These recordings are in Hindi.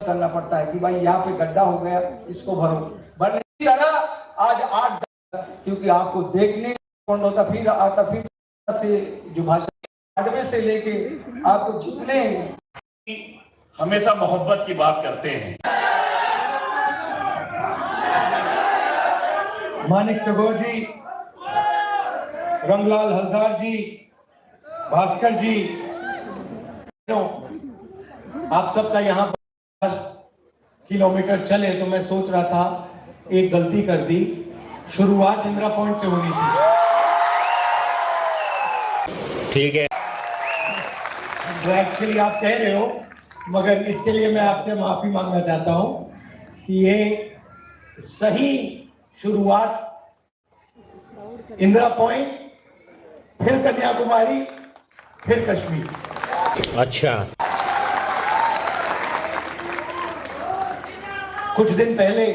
करना पड़ता है कि भाई यहाँ पे गड्ढा हो गया, इसको भरो। बट इसी तरह आज 8 क्योंकि आपको देखने कौन होता, फिर आता, फिर से जो भाषा अडवे से लेके आपको जितने हमेशा मोहब्बत की बात करते हैं। मानिक टगोर जी, रंगलाल हलदार जी, भास्कर जी, आप सबका यहाँ किलोमीटर चले तो मैं सोच रहा था एक गलती कर दी, शुरुआत इंदिरा पॉइंट से होनी थी। ठीक है, जो एक्चुअली आप कह रहे हो, मगर इसके लिए मैं आपसे माफी मांगना चाहता हूं कि ये सही शुरुआत इंदिरा पॉइंट, फिर कन्याकुमारी, फिर कश्मीर। अच्छा, कुछ दिन पहले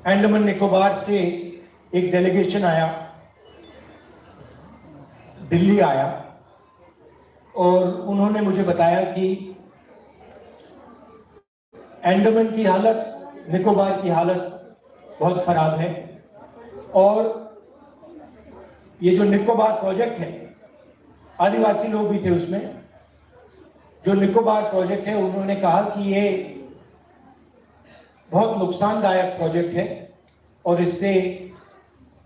अंडमान निकोबार से एक डेलीगेशन आया, दिल्ली आया, और उन्होंने मुझे बताया कि अंडमान की हालत, निकोबार की हालत बहुत खराब है। और ये जो निकोबार प्रोजेक्ट है, आदिवासी लोग भी थे उसमें, जो निकोबार प्रोजेक्ट है, उन्होंने कहा कि ये बहुत नुकसानदायक प्रोजेक्ट है और इससे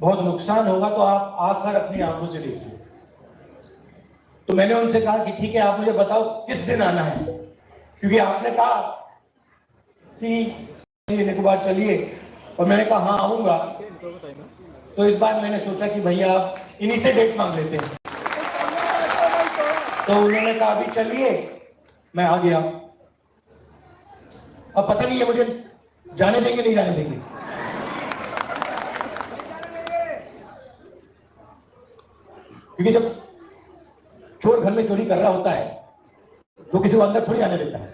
बहुत नुकसान होगा, तो आप आकर अपनी आंखों से देखिए। तो मैंने उनसे कहा कि ठीक है, आप मुझे बताओ किस दिन आना है, क्योंकि आपने कहा कि निकोबार चलिए, और मैंने कहा हाँ आऊंगा। तो इस बार मैंने सोचा कि भैया आप इन्हीं से डेट मांग लेते हैं। तो उन्होंने कहा अभी चलिए, मैं आ गया। अब पता नहीं है मुझे जाने देंगे नहीं जाने देंगे। क्योंकि जब चोर घर में चोरी कर रहा होता है तो किसी को अंदर थोड़ी आने देता है।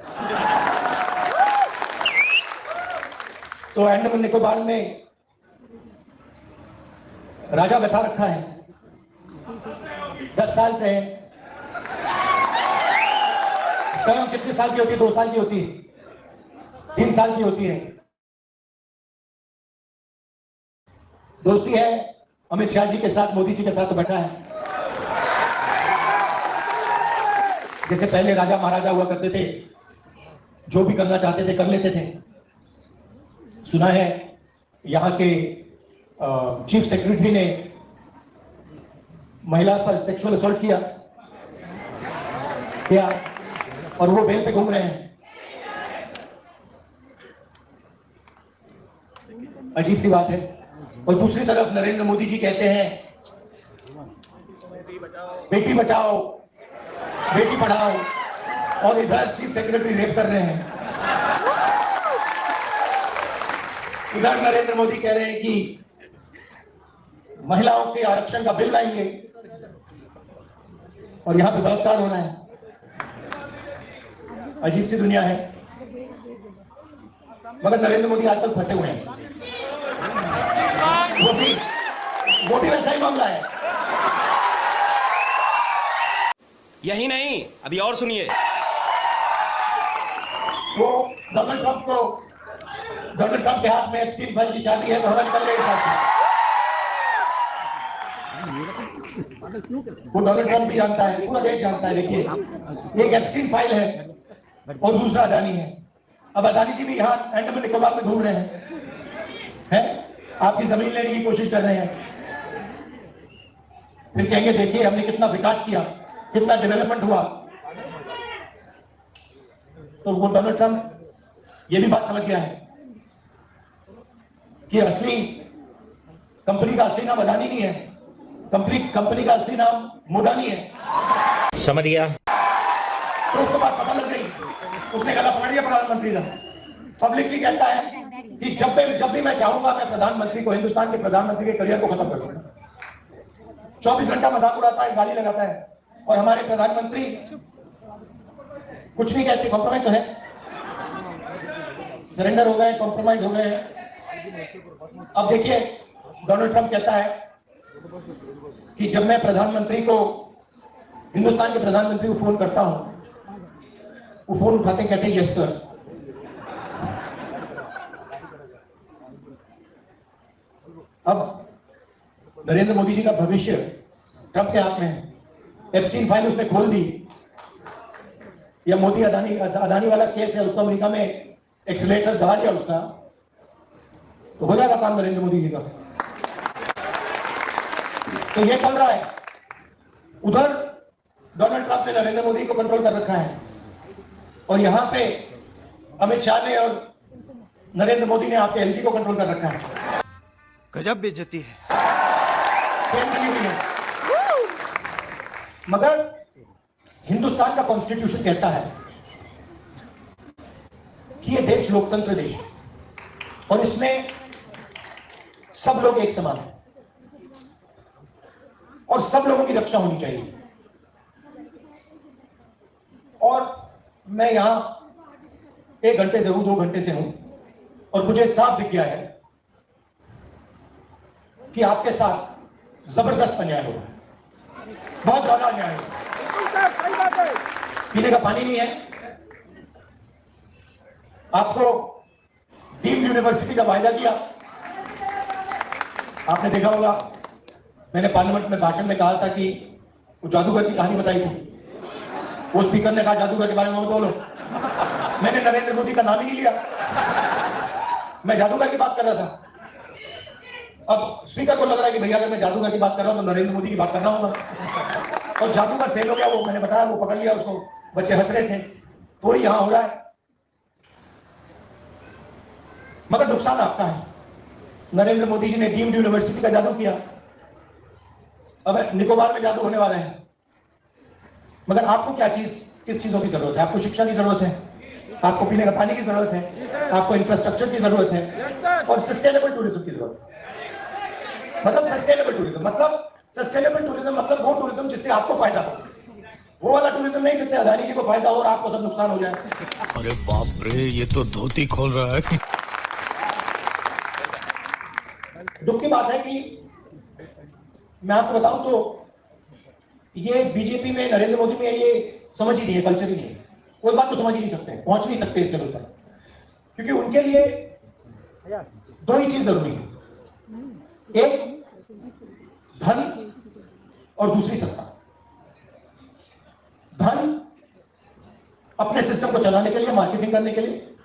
तो अंडमान निकोबार में राजा बैठा रखा है, 10 साल से है। टर्म कितने साल की होती है? 2 साल की होती है, 3 साल की होती है। दोस्ती है अमित शाह जी के साथ, मोदी जी के साथ तो बैठा है। जैसे पहले राजा महाराजा हुआ करते थे, जो भी करना चाहते थे कर लेते थे। सुना है यहाँ के चीफ सेक्रेटरी ने महिला पर सेक्सुअल असॉल्ट किया, और वो बेल पे घूम रहे हैं। अजीब सी बात है। और दूसरी तरफ नरेंद्र मोदी जी कहते हैं बेटी बचाओ, बेटी पढ़ाओ, और इधर चीफ सेक्रेटरी रेप कर रहे हैं। इधर नरेंद्र मोदी कह रहे हैं कि महिलाओं के आरक्षण का बिल लाएंगे, और यहां पे बलात्कार हो रहा है। अजीब सी दुनिया है। मगर नरेंद्र मोदी आजकल फंसे हुए हैं। वो भी वैसा ही मामला है। यही नहीं, अभी और सुनिए। वो डोनाल्ड ट्रंप के हाथ में एप्स्टीन फाइल की चाबी है, तो हमें निकल गए साथ। वो डोनाल्ड ट्रंप भी जानता है, पूरा देश जानता है। देखिए, एक एप्स्टीन फाइल है और दूसरा अदानी है। अब अदानी जी भी यहाँ अंडमान निकोबार में घूम रहे हैं, आपकी जमीन लेने की कोशिश कर रहे हैं। फिर कहेंगे देखिए हमने कितना विकास किया, कितना डेवलपमेंट हुआ। तो वो डोनाल्ड ट्रंप ये भी बात समझ गया है कि असली कंपनी का असली नाम अदानी नहीं है, कंपनी का असली नाम मोदानी है। समझ गया। तो उसके बाद पता लग गई, उसने गला पकड़ लिया प्रधानमंत्री का। पब्लिकली कहता है कि जब भी मैं चाहूंगा, मैं प्रधानमंत्री को, हिंदुस्तान के प्रधानमंत्री के करियर को खत्म कर दूंगा। 24 घंटा मजाक उड़ाता है, गाली लगाता है, और हमारे प्रधानमंत्री कुछ नहीं कहते। कॉम्प्रोमाइज तो है, सरेंडर हो गए, कॉम्प्रोमाइज हो गए हैं। अब देखिए, डोनाल्ड ट्रंप कहता है कि जब मैं प्रधानमंत्री को, हिंदुस्तान के प्रधानमंत्री को फोन करता हूं वो फोन उठाते कहते यस सर। अब नरेंद्र मोदी जी का भविष्य ट्रंप के हाथ में है। एप्स्टीन फाइल उसने खोल दी, या मोदी अदानी वाला केस है, उसको अमेरिका में एक्सीलरेटर दबा दिया उसका, तो हो जाएगा काम नरेंद्र मोदी जी का। तो ये चल रहा है। उधर डोनाल्ड ट्रंप ने नरेंद्र मोदी को कंट्रोल कर रखा है, और यहां पे अमित शाह ने और नरेंद्र मोदी ने आपके एलजी को कंट्रोल कर रखा है। गजब बेइज्जती है। मगर हिंदुस्तान का कॉन्स्टिट्यूशन कहता है कि ये देश लोकतंत्र देश है, और इसमें सब लोग एक समान हैं, और सब लोगों की रक्षा होनी चाहिए। और मैं यहां 1 घंटे से हूं, 2 घंटे से हूं, और मुझे साफ दिख गया है कि आपके साथ जबरदस्त अन्याय हो रहा है, बहुत ज्यादा अन्याय हो रहा है। पीने का पानी नहीं है, आपको डीम्ड यूनिवर्सिटी का वायदा किया। आपने देखा होगा, मैंने पार्लियामेंट में भाषण में कहा था कि वो जादूगर की कहानी बताई थी, वो स्पीकर ने कहा जादूगर के बारे में बोलो। मैंने नरेंद्र मोदी का नाम ही नहीं लिया, मैं जादूगर की बात कर रहा था। अब स्पीकर को लग रहा है कि भैया अगर मैं जादूगर की बात कर रहा हूं तो नरेंद्र मोदी की बात करना होगा, और जादूगर फेल हो गया। वो मैंने बताया, वो पकड़ लिया उसको, बच्चे हंस रहे थे। तो यहां हो रहा है, मगर नुकसान आपका है। नरेंद्र मोदी जी ने डीम्ड यूनिवर्सिटी का जादू किया, अब निकोबार में जादू होने वाला है। मगर आपको क्या किस चीजों की जरूरत है? आपको शिक्षा की जरूरत है, आपको पीने का पानी की जरूरत है, आपको इंफ्रास्ट्रक्चर की जरूरत है, और सस्टेनेबल टूरिज्म की जरूरत है। मतलब सस्टेनेबल टूरिज्म मतलब वो टूरिज्म जिससे आपको फायदा हो, वो वाला टूरिज्म नहीं जिससे अदानी जी को फायदा हो और आपको सब नुकसान हो जाए। अरे बाप रे, ये तो धोती खोल रहा है। दुख की बात है कि मैं आपको बताऊं तो ये बीजेपी में, नरेंद्र मोदी में ये समझ ही नहीं है, कल्चर ही नहीं है। वो इस बात को समझ ही नहीं सकते, पहुंच नहीं सकते इस लेवल पर, क्योंकि उनके लिए 2 ही चीज जरूरी है, एक धन और दूसरी सत्ता। धन अपने सिस्टम को चलाने के लिए, मार्केटिंग करने के लिए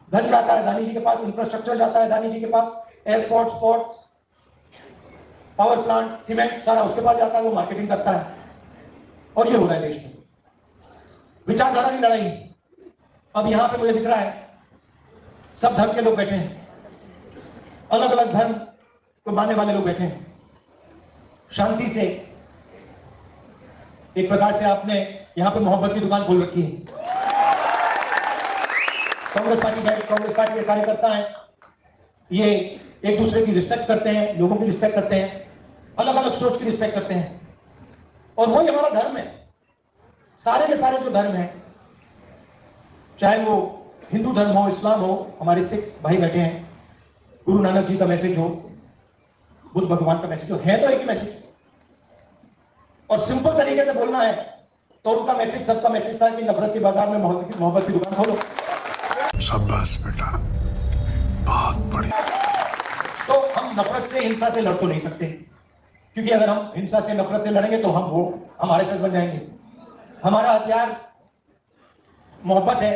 धन जाता है अदानी जी के पास, इंफ्रास्ट्रक्चर जाता है अदानी जी के पास, airport, ports, power plant, cement, सारा उसके पास जाता है, वो मार्केटिंग करता है। और ये हो रहा है देश में विचारधारा की लड़ाई। अब यहां पे मुझे दिख रहा है सब धर्म के लोग बैठे हैं, अलग अलग धर्म को मानने वाले लोग बैठे हैं, शांति से। एक प्रकार से आपने यहां पे मोहब्बत की दुकान खोल रखी है। कांग्रेस पार्टी के कार्यकर्ता हैं, ये एक दूसरे की रिस्पेक्ट करते हैं, लोगों की रिस्पेक्ट करते हैं, अलग अलग सोच की रिस्पेक्ट करते हैं, और वही हमारा धर्म है। सारे के सारे जो धर्म हैं, चाहे वो हिंदू धर्म हो, इस्लाम हो, हमारे सिख भाई बैठे हैं, गुरु नानक जी का मैसेज हो, बुद्ध भगवान का मैसेज हो, है तो एक ही मैसेज। और सिंपल तरीके से बोलना है तो उनका मैसेज, सबका मैसेज था कि नफरत के बाजार में मोहब्बत की दुकान खोलो। शाबाश बेटा, बहुत बढ़िया। तो हम नफरत से, हिंसा से लड़ तो नहीं सकते, क्योंकि अगर हम हिंसा से, नफरत से लड़ेंगे तो हम आरएसएस बन जाएंगे। हमारा हथियार मोहब्बत है,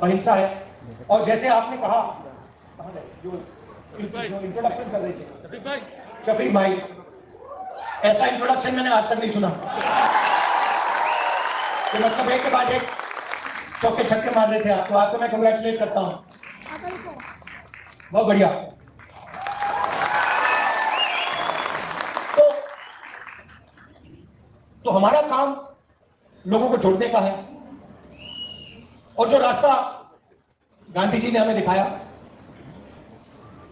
अहिंसा है। और जैसे आपने कहा, जो इंट्रोडक्शन कर रहे थे शफीक भाई, ऐसा इंट्रोडक्शन मैंने आज तक नहीं सुना कि मतलब एक के बाद एक चौके छक्के मार रहे थे आप। तो आपको मैं कंग्रेचुलेट करता हूं, बहुत बढ़िया। तो हमारा काम लोगों को जोड़ने का है, और जो रास्ता गांधी जी ने हमें दिखाया,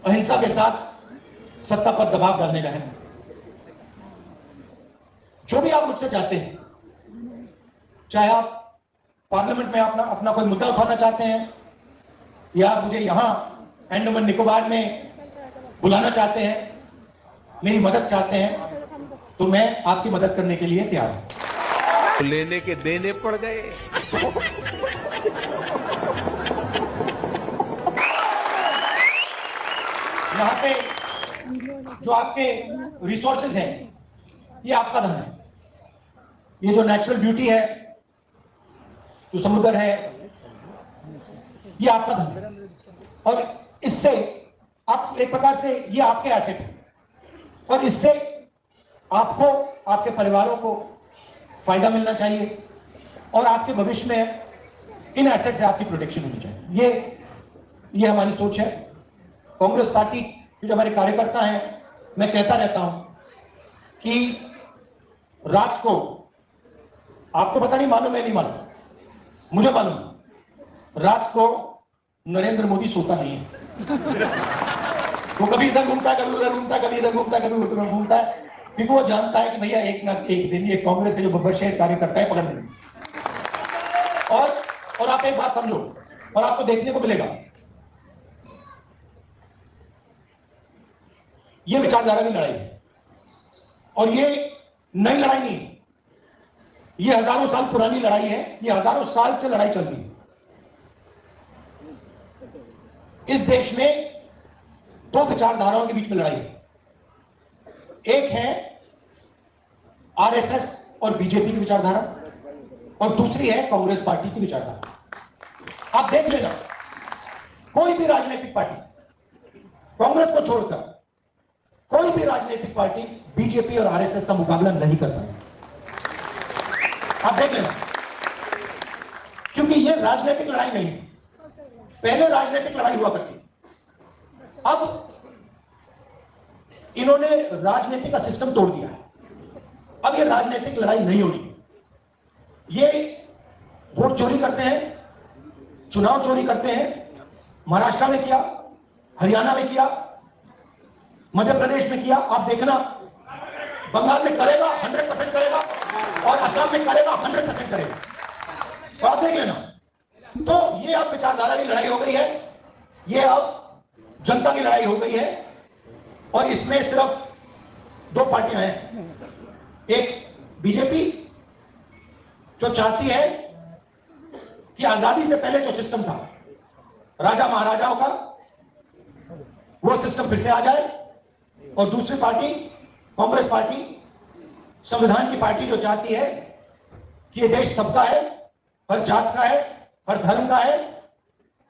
अहिंसा के साथ सत्ता पर दबाव डालने का है। जो भी आप मुझसे चाहते हैं, चाहे आप पार्लियामेंट में अपना कोई मुद्दा उठाना चाहते हैं, या आप मुझे यहां अंडमान निकोबार में बुलाना चाहते हैं, मेरी मदद चाहते हैं, तो मैं आपकी मदद करने के लिए तैयार हूं। लेने के देने पड़ गए। यहाँ पे जो आपके रिसोर्सेज हैं, ये आपका धन है। ये जो नेचुरल ब्यूटी है, जो समुद्र है, ये आपका धन है। और इससे आप एक प्रकार से ये आपके एसेट है, और इससे आपको, आपके परिवारों को फायदा मिलना चाहिए, और आपके भविष्य में इन एसेट से आपकी प्रोटेक्शन होनी चाहिए। ये हमारी सोच है। कांग्रेस पार्टी के जो हमारे कार्यकर्ता हैं, मैं कहता रहता हूं कि रात को, आपको पता नहीं मालूम है नहीं मालूम, मुझे मालूम, रात को नरेंद्र मोदी सोता नहीं है। वो कभी इधर घूमता है, कभी उधर घूमता है, कभी इधर घूमता है, कभी उधर घूमता है, क्योंकि वो जानता है कि भैया एक ना एक दिन ये कांग्रेस के जो बब्बर शेर कार्यकर्ता है पकड़ लेंगे। और आप एक बात समझो, और आपको देखने को मिलेगा, ये विचारधारा की लड़ाई है, और ये नई लड़ाई नहीं है, ये हजारों साल पुरानी लड़ाई है। ये हजारों साल से लड़ाई चल रही है। इस देश में दो विचारधाराओं के बीच में लड़ाई है। एक है आरएसएस और बीजेपी की विचारधारा, और दूसरी है कांग्रेस पार्टी की विचारधारा। आप देख लेना, कोई भी राजनीतिक पार्टी, कांग्रेस को छोड़कर कोई भी राजनीतिक पार्टी बीजेपी और आरएसएस का मुकाबला नहीं कर पाएगी। आप देख लेना, क्योंकि ये राजनीतिक लड़ाई नहीं है। पहले राजनीतिक लड़ाई हुआ करती, अब इन्होंने राजनीति का सिस्टम तोड़ दिया है। अब ये राजनीतिक लड़ाई नहीं होनी। ये वोट चोरी करते हैं, चुनाव चोरी करते हैं। महाराष्ट्र में किया, हरियाणा में किया, मध्य प्रदेश में किया, आप देखना बंगाल में करेगा, 100% करेगा, और असम में करेगा, 100% करेगा। तो आप देख लेना। तो ये अब विचारधारा की लड़ाई हो गई है, ये अब जनता की लड़ाई हो गई है, और इसमें सिर्फ दो पार्टियां हैं। एक बीजेपी जो चाहती है कि आजादी से पहले जो सिस्टम था राजा महाराजाओं का, वो सिस्टम फिर से आ जाए, और दूसरी पार्टी कांग्रेस पार्टी, संविधान की पार्टी, जो चाहती है कि ये देश सबका है, हर जात का है, हर धर्म का है,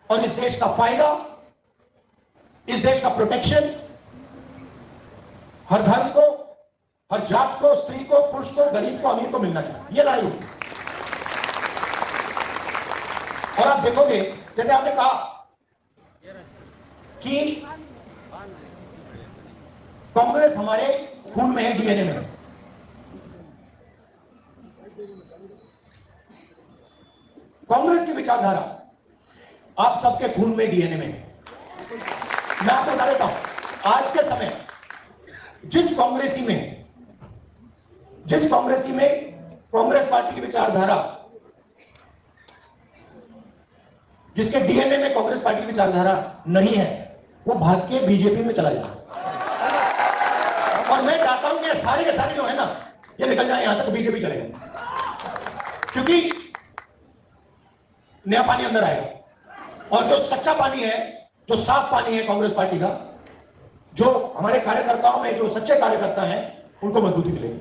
और इस देश का फायदा, इस देश का प्रोटेक्शन हर धर्म को, हर जात को, स्त्री को, पुरुष को, गरीब को, अमीर को मिलना चाहिए। ये लड़ाई होगी। और आप देखोगे, जैसे आपने कहा कि कांग्रेस हमारे खून में है, डीएनए में है। कांग्रेस की विचारधारा आप सबके खून में, डीएनए में है। मैं आपको बता देता हूं, आज के समय जिस कांग्रेसी में कांग्रेस पार्टी की विचारधारा, जिसके डीएनए में कांग्रेस पार्टी की विचारधारा नहीं है, वो भाग के बीजेपी में चला जाए। और मैं चाहता हूं कि सारे के सारे जो है ना, ये निकल जाए यहां से, बीजेपी चले जाए, क्योंकि नया पानी अंदर आएगा। और जो सच्चा पानी है, जो साफ पानी है कांग्रेस पार्टी का, जो हमारे कार्यकर्ताओं में जो सच्चे कार्यकर्ता हैं, उनको मजबूती मिलेगी।